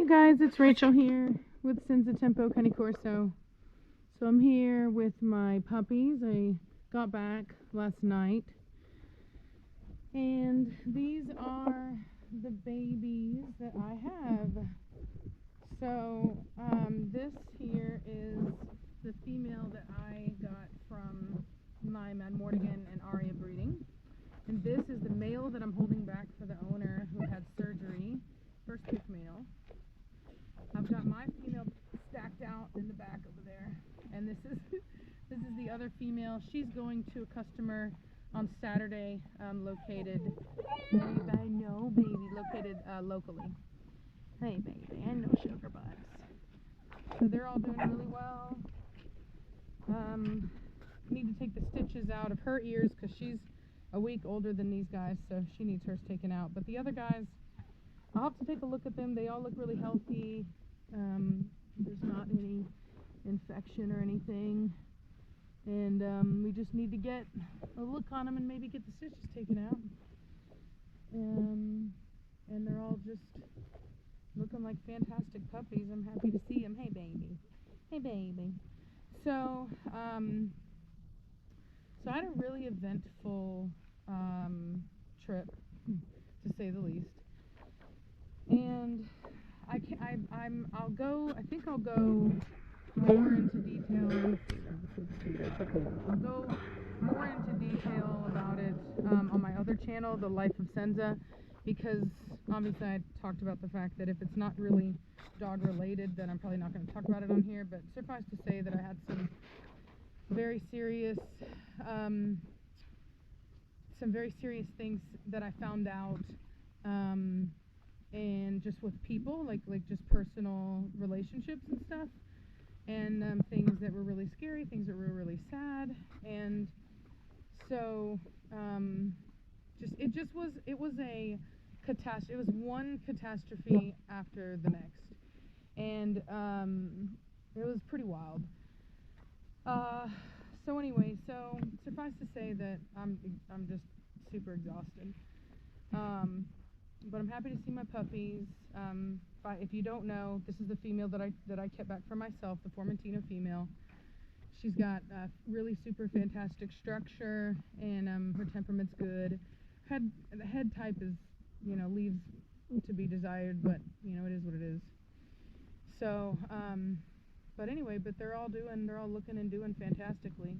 you guys, it's Rachel here with Senza Tempo Cane Corso. So I'm here with my puppies. I got back last night, and these are the babies that I have. So this here is the female that I got from my Madmortigan and Aria breeding, and this is the male that I'm holding back for the owner who had surgery. First pick male. I've got my female stacked out in the back over there, and this is the other female. She's going to a customer on Saturday, located. I know, baby, located locally. Hey, baby, I know sugar butts. So they're all doing really well. Need to take the stitches out of her ears because she's a week older than these guys, so she needs hers taken out. But the other guys, I'll have to take a look at them. They all look really healthy. There's not any infection or anything, and we just need to get a look on them and maybe get the stitches taken out. And they're all just looking like fantastic puppies. I'm happy to see them. Hey, baby. Hey, baby. So I had a really eventful trip, to say the least. And I think I'll go more into detail. I'll go more into detail about it on my other channel, The Life of Senza, because obviously I talked about the fact that if it's not really dog related, then I'm probably not going to talk about it on here. But suffice to say that I had some very serious things that I found out. And just with people, like just personal relationships and stuff, and things that were really scary, things that were really sad, and so it was a catastrophe. It was one catastrophe after the next, and it was pretty wild. So anyway, so suffice to say that I'm just super exhausted. But I'm happy to see my puppies. If you don't know, this is the female that I kept back for myself, the Formentino female. She's got really super fantastic structure, and her temperament's good. The head type is, leaves to be desired, but it is what it is. So, but anyway, they're all looking and doing fantastically.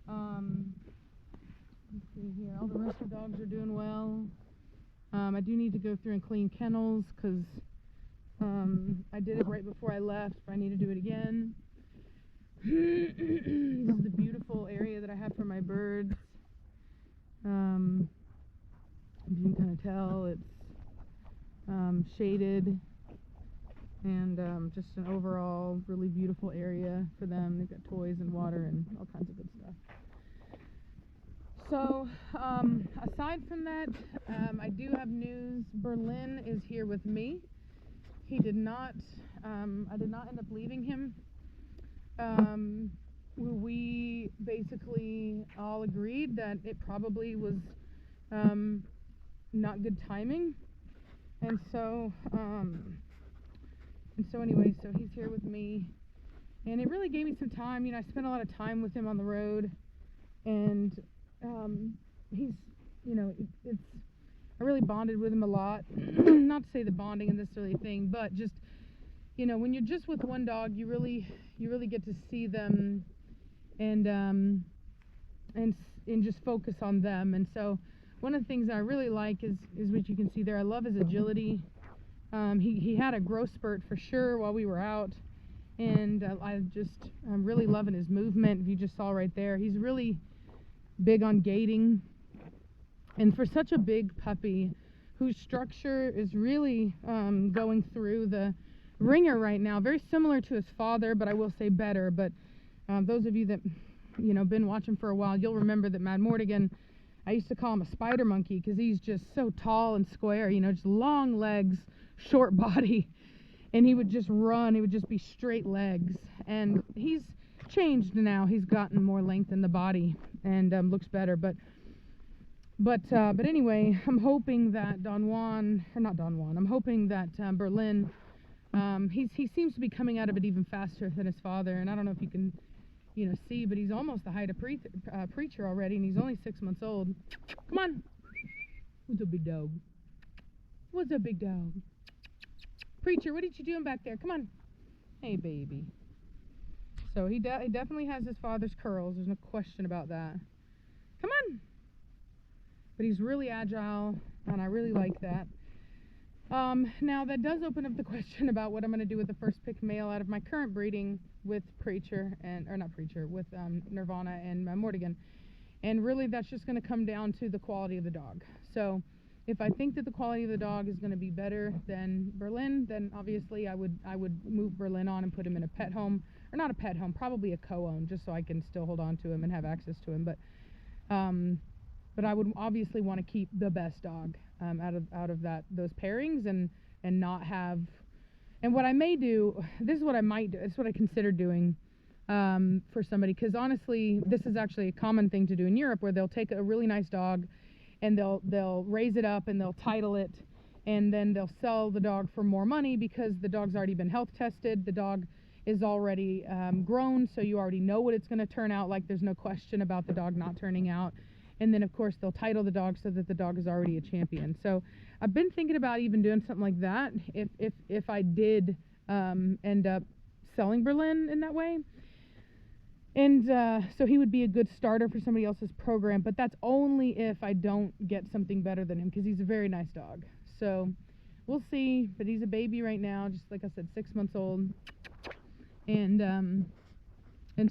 Let's see here. All the rest of the dogs are doing well. I do need to go through and clean kennels because I did it right before I left, but I need to do it again. This is the beautiful area that I have for my birds. As you can kind of tell, it's shaded, and just an overall really beautiful area for them. They've got toys and water and all kinds of good stuff. So, aside from that, I do have news. Berlin is here with me. He did not, I did not end up leaving him. We basically all agreed that it probably was not good timing. And so anyway, so he's here with me. And it really gave me some time. I spent a lot of time with him on the road, and he's, I really bonded with him a lot. Not to say the bonding is necessarily a thing, but just, when you're just with one dog, you really get to see them and just focus on them. And so one of the things I really like is what you can see there. I love his agility. He had a growth spurt for sure while we were out, and I'm really loving his movement. If you just saw right there, he's really big on gating, and for such a big puppy whose structure is really going through the ringer right now, very similar to his father, but I will say better. But those of you that been watching for a while, you'll remember that Madmortigan, I used to call him a spider monkey because he's just so tall and square, just long legs, short body, and he would just run. It would just be straight legs, and he's changed now. He's gotten more length in the body and looks better, but anyway, I'm hoping that I'm hoping that Berlin He seems to be coming out of it even faster than his father, and I don't know if you can, see, but he's almost the height of Preacher already, and he's only 6 months old. Come on. What's a big dog? What's a big dog? Preacher, what are you doing back there? Come on. Hey, baby. So he definitely has his father's curls. There's no question about that. Come on. But he's really agile, and I really like that. Now that does open up the question about what I'm going to do with the first pick male out of my current breeding with Preacher, with Nirvana and Mortigan. And really that's just going to come down to the quality of the dog. So if I think that the quality of the dog is going to be better than Berlin, then obviously I would move Berlin on and put him in a pet home, or not a pet home, probably a co-own, just so I can still hold on to him and have access to him. But I would obviously want to keep the best dog out of those pairings and not have. And what I may do, this is what I might do. It's what I consider doing for somebody, because honestly, this is actually a common thing to do in Europe, where they'll take a really nice dog and they'll raise it up and they'll title it, and then they'll sell the dog for more money because the dog's already been health tested. The dog is already grown, so you already know what it's going to turn out like. There's no question about the dog not turning out. And then of course they'll title the dog so that the dog is already a champion. So I've been thinking about even doing something like that if I did end up selling Berlin in that way. And so he would be a good starter for somebody else's program, but that's only if I don't get something better than him, because he's a very nice dog. So we'll see, but he's a baby right now, just like I said, 6 months old. And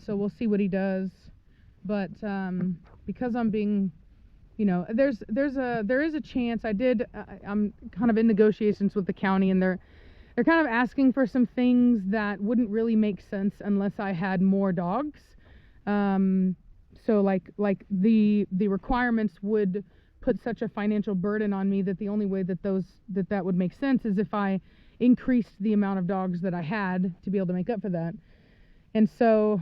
so we'll see what he does. But because I'm being, there is a chance. I'm kind of in negotiations with the county, and they're kind of asking for some things that wouldn't really make sense unless I had more dogs. So like the requirements would put such a financial burden on me that the only way that would make sense is if I increased the amount of dogs that I had to be able to make up for that. And so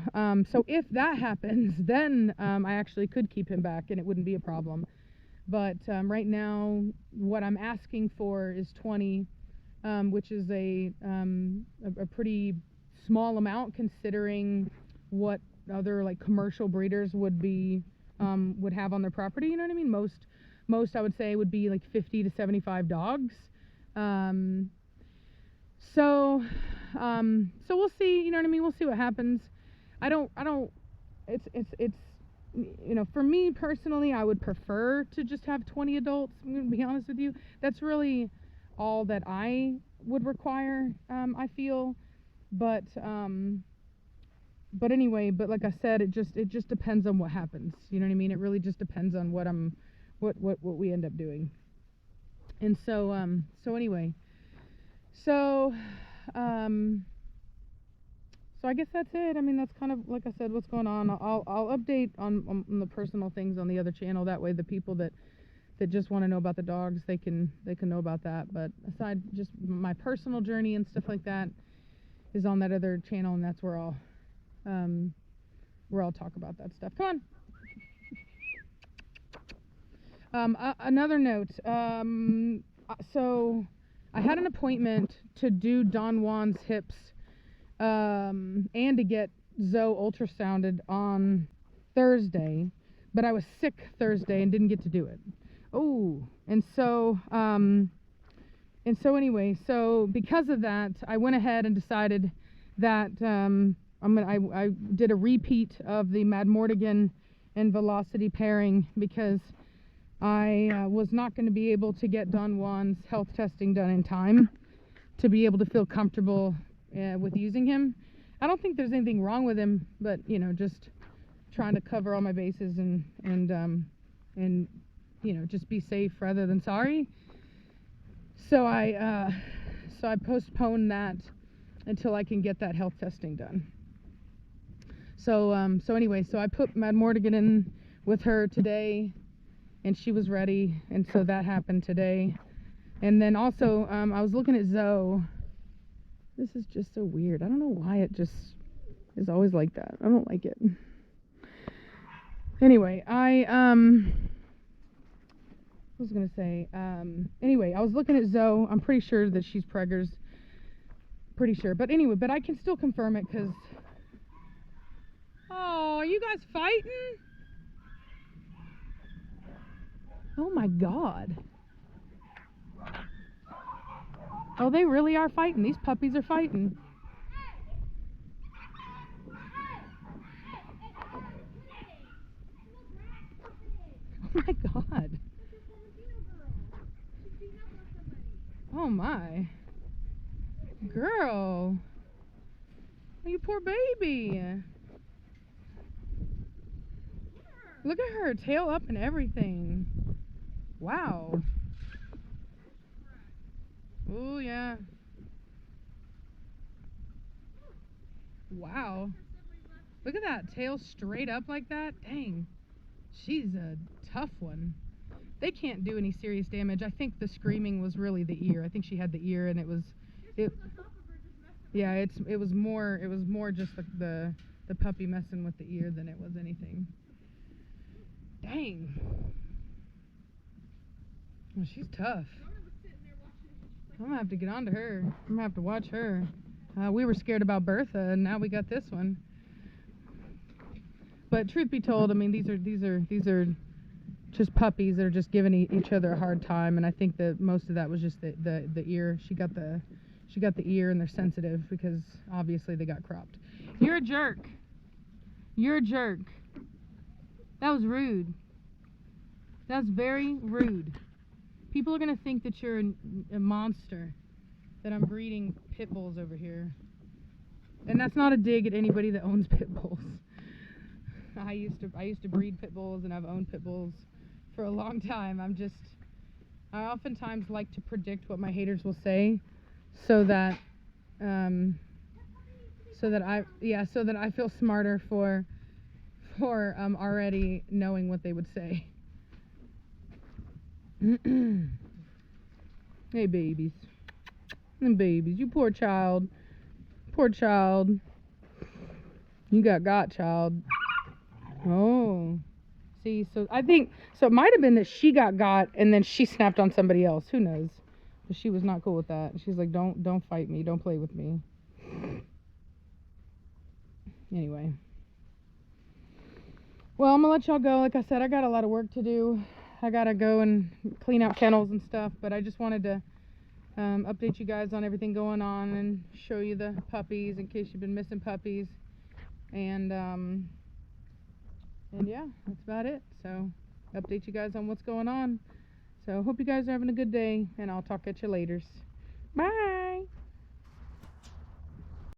if that happens, then I actually could keep him back and it wouldn't be a problem. But right now, what I'm asking for is 20, which is a pretty small amount considering what other like commercial breeders would have on their property. You know what I mean? Most I would say would be like 50 to 75 dogs. So we'll see, you know what I mean? We'll see what happens. It's for me personally, I would prefer to just have 20 adults. I'm going to be honest with you. That's really all that I would require, I feel. But anyway, but like I said, it just depends on what happens. You know what I mean? It really just depends on what we end up doing. And so anyway, so I guess that's it. I mean, that's kind of, like I said, what's going on. I'll update on the personal things on the other channel. That way the people that just want to know about the dogs, they can know about that. But aside, just my personal journey and stuff like that is on that other channel, and that's where I'll talk about that stuff. Come on. Another note. So I had an appointment to do Don Juan's hips and to get Zoe ultrasounded on Thursday, but I was sick Thursday and didn't get to do it. And so anyway, so because of that, I went ahead and decided that I did a repeat of the Mad Mortigan and Velocity pairing, because I was not going to be able to get Don Juan's health testing done in time to be able to feel comfortable with using him. I don't think there's anything wrong with him, but just trying to cover all my bases and just be safe rather than sorry. So I postponed that until I can get that health testing done. So anyway, so I put Mad Mortigan in with her today, and she was ready, and so that happened today. And then also, I was looking at Zoe. This is just so weird. I don't know why it just is always like that. I don't like it. Anyway, I was gonna say, anyway, I was looking at Zoe. I'm pretty sure that she's preggers. Pretty sure. But anyway, but I can still confirm it because... Oh, are you guys fighting? Oh my God. Oh, they really are fighting. These puppies are fighting. Oh my God. Oh my. Girl. Oh, you poor baby. Look at her, tail up and everything. Wow. Oh yeah. Wow. Look at that, tail straight up like that. Dang. She's a tough one. They can't do any serious damage. I think the screaming was really the ear. I think she had the ear, and it was, yeah, it was more just the puppy messing with the ear than it was anything. Dang. Well, she's tough. I'm gonna have to get on to her. I'm gonna have to watch her. We were scared about Bertha, and now we got this one. But truth be told, I mean, these are just puppies that are just giving each other a hard time, and I think that most of that was just the ear. She got the ear, and they're sensitive because obviously they got cropped. You're a jerk. You're a jerk. That was rude. That's very rude. People are gonna think that you're a monster. That I'm breeding pit bulls over here, and that's not a dig at anybody that owns pit bulls. I used to breed pit bulls, and I've owned pit bulls for a long time. I oftentimes like to predict what my haters will say, so that I feel smarter for already knowing what they would say. Hey babies. And babies, you poor child. Poor child. You got child. Oh. See, so I think, so it might have been that she got and then she snapped on somebody else. Who knows? But she was not cool with that. She's like, don't fight me. Don't play with me. Anyway. Well, I'm gonna let y'all go. Like I said, I got a lot of work to do. I gotta go and clean out kennels and stuff, but I just wanted to update you guys on everything going on and show you the puppies in case you've been missing puppies. And yeah, that's about it. So update you guys on what's going on. So hope you guys are having a good day, and I'll talk at you later. Bye.